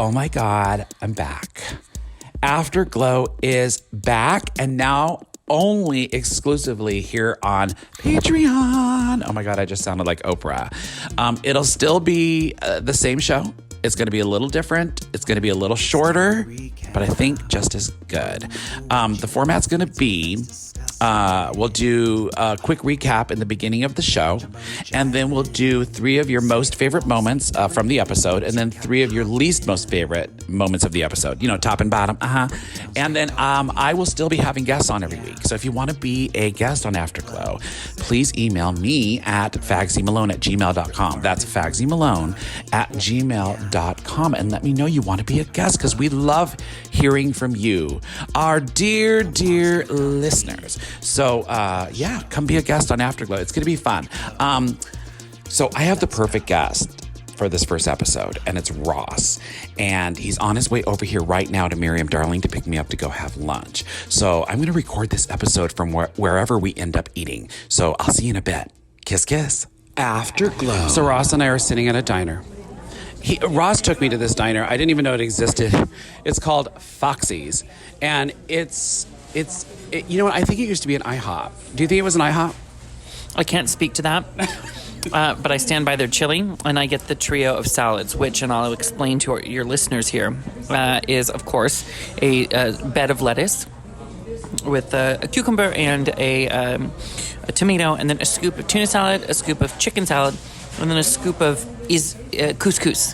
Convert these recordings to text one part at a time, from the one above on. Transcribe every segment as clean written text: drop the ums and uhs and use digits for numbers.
Oh my God, I'm back. Afterglow is back, and now only exclusively here on Patreon. Oh my God, I just sounded like Oprah. It'll still be the same show. It's going to be a little different. It's going to be a little shorter, but I think just as good. The format's going to be, we'll do a quick recap in the beginning of the show, and then we'll do 3 of your most favorite moments from the episode, and then 3 of your least most favorite moments of the episode. You know, top and bottom. And then I will still be having guests on every week. So if you want to be a guest on Afterglow, please email me at fagsymalone@gmail.com. That's fagsymalone@gmail.com. And let me know you want to be a guest, because we love hearing from you, our dear, dear listeners. So, yeah, come be a guest on Afterglow. It's going to be fun. So I have the perfect guest for this first episode, and it's Ross. And he's on his way over here right now to Miriam Darling to pick me up to go have lunch. So I'm going to record this episode from wherever we end up eating. So I'll see you in a bit. Kiss, kiss. Afterglow. So Ross and I are sitting at a diner. Ross took me to this diner. I didn't even know it existed. It's called Foxy's. And it's you know what? I think it used to be an IHOP. Do you think it was an IHOP? I can't speak to that. But I stand by their chili, and I get the trio of salads, which, and I'll explain to your listeners here, is, of course, a bed of lettuce with a cucumber and a tomato, and then a scoop of tuna salad, a scoop of chicken salad, and then a scoop of couscous.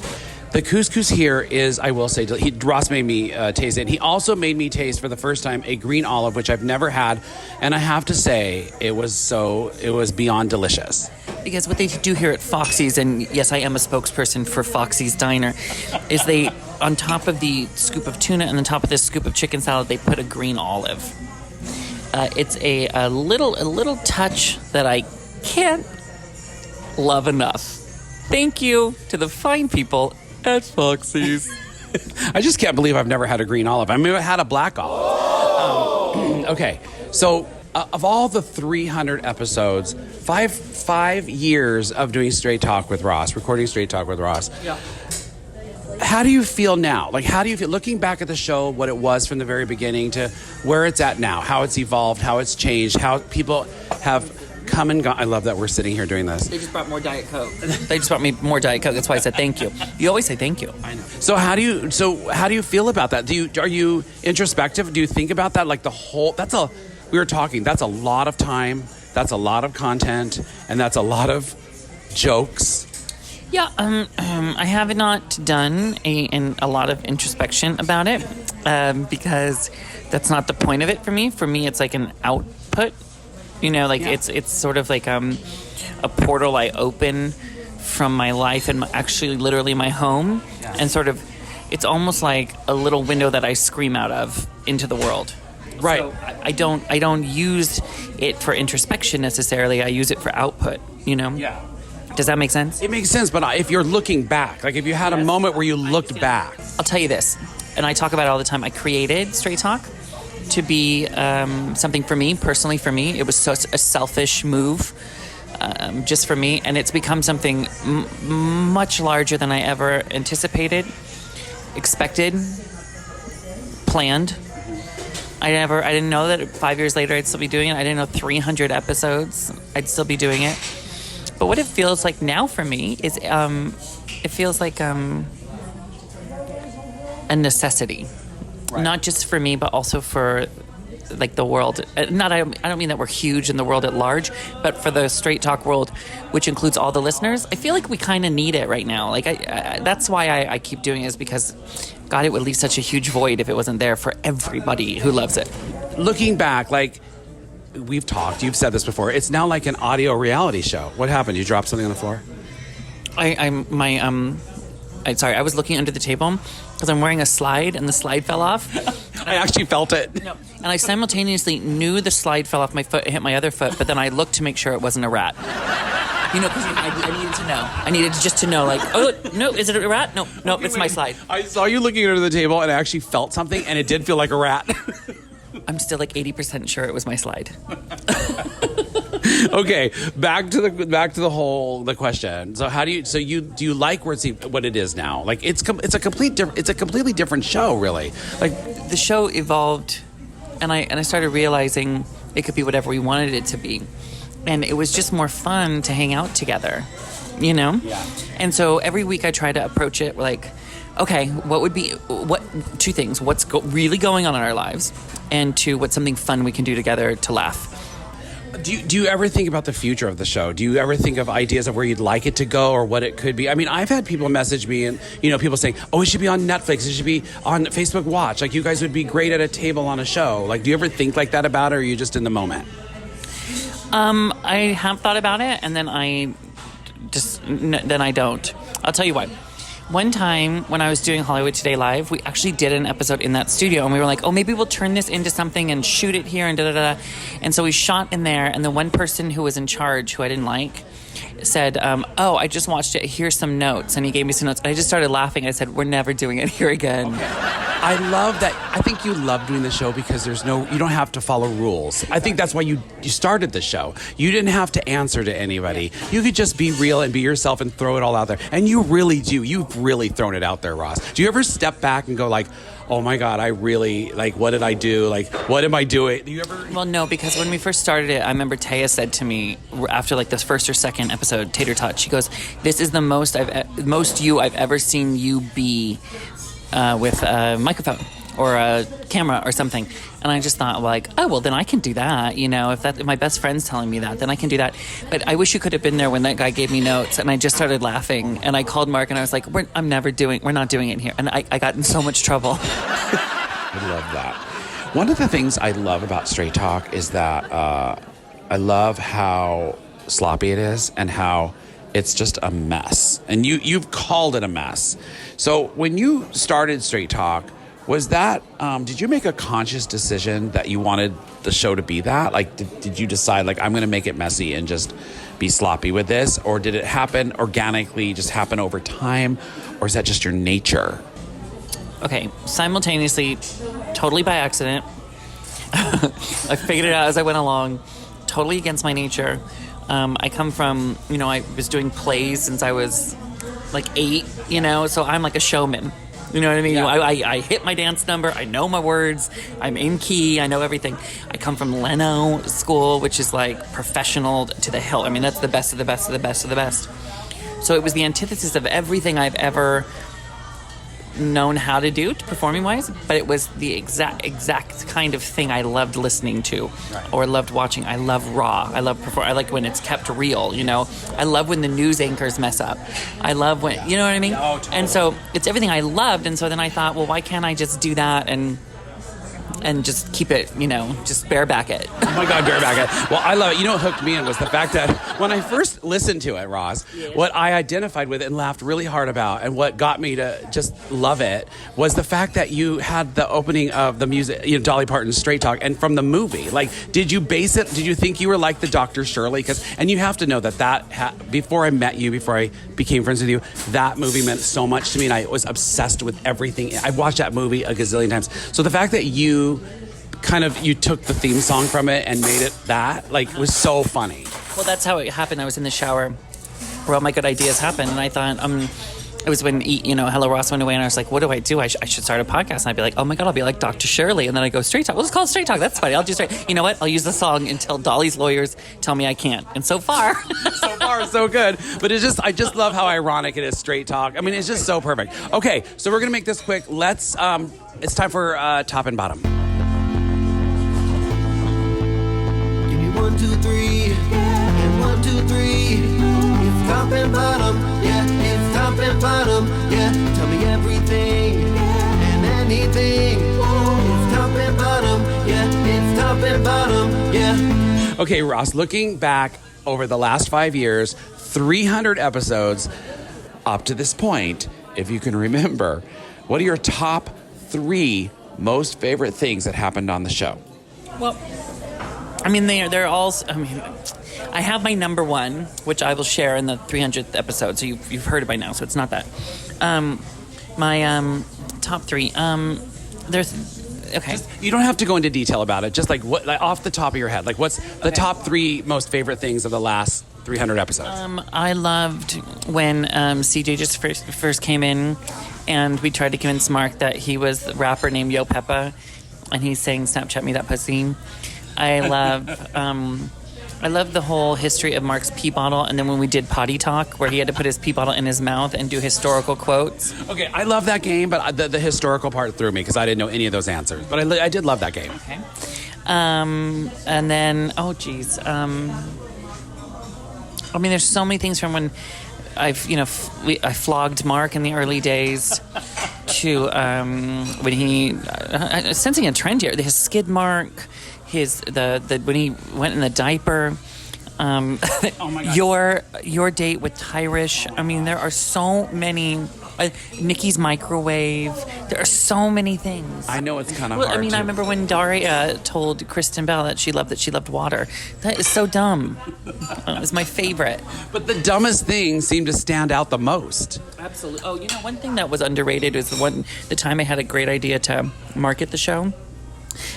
The couscous here is, I will say, Ross made me taste it. And he also made me taste for the first time a green olive, which I've never had. And I have to say, it was beyond delicious. Because what they do here at Foxy's, and yes, I am a spokesperson for Foxy's Diner, is they, on top of the scoop of tuna and on top of this scoop of chicken salad, they put a green olive. It's a little touch that I can't love enough. Thank you to the fine people at Foxy's. I just can't believe I've never had a green olive. I mean, I had a black olive. Okay, so of all the 300 episodes, five years of doing Straight Talk with Ross, recording Straight Talk with Ross. Yeah. How do you feel now? Like, how do you feel looking back at the show, what it was from the very beginning to where it's at now, how it's evolved, how it's changed, how people have come and gone? I love that we're sitting here doing this. They just brought more Diet Coke. They just brought me more Diet Coke. That's why I said thank you. You always say thank you. I know. So how do you feel about that? Are you introspective? Do you think about that? Like we were talking, that's a lot of time, that's a lot of content, and that's a lot of jokes. Yeah, I have not done a lot of introspection about it because that's not the point of it for me. For me, it's like an output. You know, like it's sort of like a portal I open from my life and actually literally my home, and sort of it's almost like a little window that I scream out of into the world. Right. So I don't use it for introspection necessarily. I use it for output. You know. Yeah. Does that make sense? It makes sense, but if you're looking back, like if you had a moment where you looked back. I'll tell you this, and I talk about it all the time. I created Straight Talk to be something for me, personally for me. It was such a selfish move just for me, and it's become something much larger than I ever anticipated, expected, planned. I didn't know that 5 years later I'd still be doing it. I didn't know 300 episodes I'd still be doing it. But what it feels like now for me is it feels like a necessity. Right. Not just for me, but also for like the world. I don't mean that we're huge in the world at large, but for the Straight Talk world, which includes all the listeners, I feel like we kind of need it right now. Like that's why I keep doing it, is because, God, it would leave such a huge void if it wasn't there for everybody who loves it. Looking back, like we've talked, you've said this before, it's now like an audio reality show. What happened? You dropped something on the floor? Sorry, I was looking under the table because I'm wearing a slide and the slide fell off. I actually felt it. No, and I simultaneously knew the slide fell off my foot and hit my other foot, but then I looked to make sure it wasn't a rat. You know, because I needed to know. I needed just to know, like, oh, no, is it a rat? No, okay, it's my slide. I saw you looking under the table and I actually felt something, and it did feel like a rat. I'm still like 80% sure it was my slide. Okay, back to the question. So how do you like what it is now? Like it's a completely different show, really. Like The show evolved, and I started realizing it could be whatever we wanted it to be, and it was just more fun to hang out together, you know. Yeah. And so every week I try to approach it like, okay, two things: what's really going on in our lives, and two, what's something fun we can do together to laugh. Do you ever think about the future of the show? Do you ever think of ideas of where you'd like it to go or what it could be? I mean, I've had people message me and, people saying, oh, it should be on Netflix. It should be on Facebook Watch. Like, you guys would be great at a table on a show. Like, do you ever think like that about it, or are you just in the moment? I have thought about it, and then I don't. I'll tell you why. One time when I was doing Hollywood Today Live, we actually did an episode in that studio, and we were like, oh, maybe we'll turn this into something and shoot it here and da-da-da. And so we shot in there, and the one person who was in charge, who I didn't like, said, oh, I just watched it. Here's some notes. And he gave me some notes. And I just started laughing. I said, we're never doing it here again. Okay. I love that. I think you love doing the show because you don't have to follow rules. I think that's why you started the show. You didn't have to answer to anybody. You could just be real and be yourself and throw it all out there. And you really do. You've really thrown it out there, Ross. Do you ever step back and go like, oh my God, I really, like, what did I do? Like, what am I doing? Do you ever? Well, no, because when we first started it, I remember Taya said to me after like this first or second episode, Tater Tot, she goes, this is the most I've ever seen you be with a microphone or a camera or something. And I just thought, like, oh, well, then I can do that. If my best friend's telling me that, then I can do that. But I wish you could have been there when that guy gave me notes. And I just started laughing. And I called Mark and I was like, we're not doing it here. And I got in so much trouble. I love that. One of the things I love about Straight Talk is that I love how sloppy it is and how it's just a mess. And you've called it a mess. So when you started Straight Talk, was that, did you make a conscious decision that you wanted the show to be that? Like, did you decide, like, I'm going to make it messy and just be sloppy with this? Or did it happen organically, just happen over time? Or is that just your nature? Okay, simultaneously, totally by accident. I figured it out as I went along, totally against my nature. I come from, I was doing plays since I was like 8, so I'm like a showman. You know what I mean? Yeah. I hit my dance number. I know my words. I'm in key. I know everything. I come from Leno school, which is like professional to the hilt. I mean, that's the best of the best of the best of the best. So it was the antithesis of everything I've ever known how to do performing wise, but it was the exact kind of thing I loved listening to, right, or loved watching. I love raw. I love I like when it's kept real, I love when the news anchors mess up. I love when, you know what I mean? Oh, totally. And so it's everything I loved. And so then I thought, well, why can't I just do that and just keep it, just bareback it. Oh my God, bareback it. Well, I love it. What hooked me in was the fact that when I first listened to it, Roz, what I identified with it and laughed really hard about, and what got me to just love it, was the fact that you had the opening of the music, Dolly Parton's Straight Talk, and from the movie. Like, did you think you were like the Dr. Shirley? And you have to know that before I met you, before I became friends with you, that movie meant so much to me, and I was obsessed with everything. I watched that movie a gazillion times. So the fact that you took the theme song from it and made it that, like, was so funny. Well, that's how it happened. I was in the shower where all my good ideas happened, and I thought, it was when, Hello Ross went away, and I was like, what do? I should start a podcast. And I'd be like, oh my God, I'll be like Dr. Shirley. And then I go, Straight Talk. Well, it's called Straight Talk. That's funny. I'll do straight. You know what? I'll use the song until Dolly's lawyers tell me I can't. And so far. So far, so good. But I just love how ironic it is, Straight Talk. I mean, it's just so perfect. Okay, so we're going to make this quick. It's time for top and bottom. 1, 2, 3, and 1, 2, 3. It's top and bottom, yeah. It's top and bottom, yeah. Tell me everything and anything. It's top and bottom, yeah. It's top and bottom, yeah. Okay, Ross, looking back over the last 5 years, 300 episodes up to this point, if you can remember, what are your top 3 most favorite things that happened on the show? Well, I mean, they're all. I have my number one, which I will share in the 300th episode. So you've heard it by now, so it's not that. My top 3. There's Okay. You don't have to go into detail about it. Just like what, like off the top of your head, like what's the top 3 most favorite things of the last 300 episodes? I loved when CJ just first came in, and we tried to convince Mark that he was the rapper named Yo Peppa, and he's saying "Snapchat me that pussy." I love the whole history of Mark's pee bottle, and then when we did potty talk, where he had to put his pee bottle in his mouth and do historical quotes. Okay, I love that game, but the historical part threw me because I didn't know any of those answers. But I did love that game. Okay. And then, oh geez. I mean, there's so many things from when I flogged Mark in the early days to when he sensing a trend here. His skid mark, the when he went in the diaper. Oh my God. Your date with Tyrish. I mean, there are so many. Nikki's microwave. There are so many things. I know it's kind of Well, hard. I mean, I remember when Daria told Kristen Bell that she loved water. That is so dumb. It's my favorite. But the dumbest thing seemed to stand out the most. Absolutely. Oh, you know, one thing that was underrated was the time I had a great idea to market the show.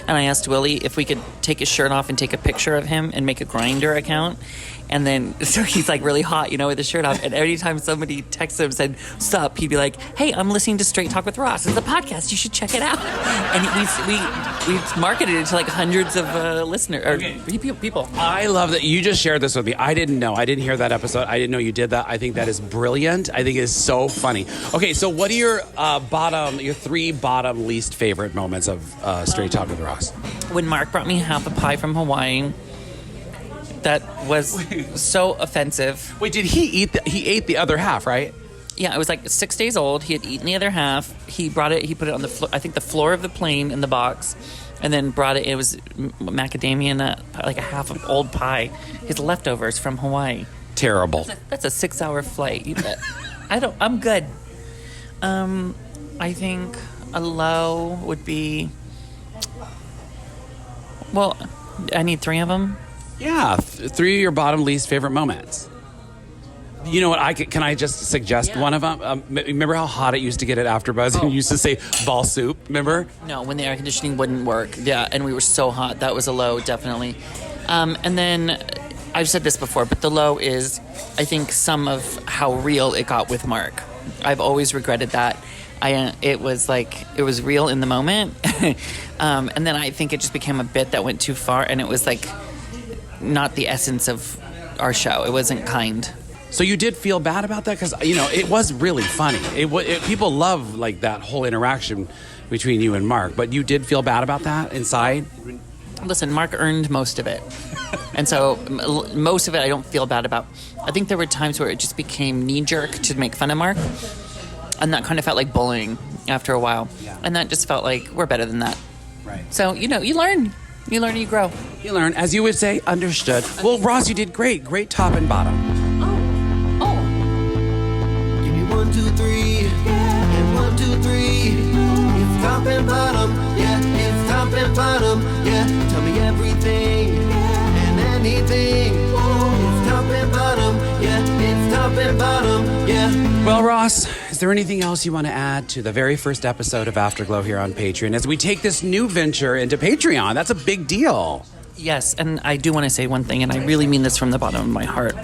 And I asked Willie if we could take his shirt off and take a picture of him and make a Grindr account. And then, so he's like really hot, with his shirt off. And every time somebody texted him and said, "Sup," he'd be like, "Hey, I'm listening to Straight Talk with Ross. It's a podcast. You should check it out." And we marketed it to like hundreds of listeners or people. I love that you just shared this with me. I didn't know. I didn't hear that episode. I didn't know you did that. I think that is brilliant. I think it is so funny. Okay, so what are your 3 bottom least favorite moments of Straight Talk with Ross? When Mark brought me half a pie from Hawaii, that was so offensive. Wait, did he eat? He ate the other half, right? Yeah, it was like 6 days old. He had eaten the other half. He brought it. He put it on the floor. I think the floor of the plane in the box, and then brought it. It was macadamia nut, like a half of old pie. His leftovers from Hawaii. Terrible. That's a 6-hour flight. I'm good. I think a low would be. Well, I need 3 of them. Yeah, 3 of your bottom least favorite moments. You know what? Can I just suggest one of them? Remember how hot it used to get at AfterBuzz? And you used to say ball soup. Remember? No, when the air conditioning wouldn't work. Yeah, and we were so hot. That was a low, definitely. And then I've said this before, but the low is, I think, some of how real it got with Mark. I've always regretted that. It was real in the moment, and then I think it just became a bit that went too far, and it was like not the essence of our show. It wasn't kind. So you did feel bad about that? Because, it was really funny. People love, like, that whole interaction between you and Mark. But you did feel bad about that inside? Listen, Mark earned most of it. And so most of it I don't feel bad about. I think there were times where it just became knee-jerk to make fun of Mark. And that kind of felt like bullying after a while. Yeah. And that just felt like we're better than that. Right. So, you learn. You learn and you grow. You learn, as you would say, understood. Well, Ross, you did great. Great top and bottom. Oh. Give me 1, 2, 3, and 1, 2, 3. It's top and bottom, yeah. It's top and bottom, yeah. Tell me everything and anything. It's top and bottom, yeah. It's top and bottom, yeah. Well, Ross, is there anything else you want to add to the very first episode of Afterglow here on Patreon as we take this new venture into Patreon? That's a big deal. Yes, and I do want to say one thing, and I really mean this from the bottom of my heart.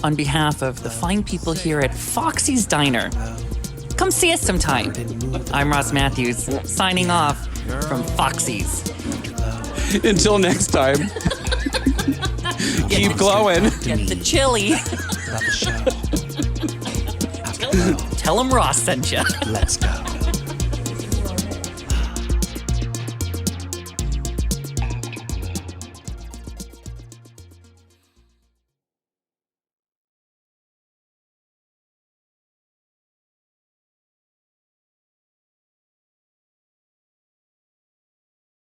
On behalf of the fine people here at Foxy's Diner, come see us sometime. I'm Ross Matthews, signing off from Foxy's. Until next time, keep glowing. Get the chili. About the show. Tell them Ross sent you. Let's go.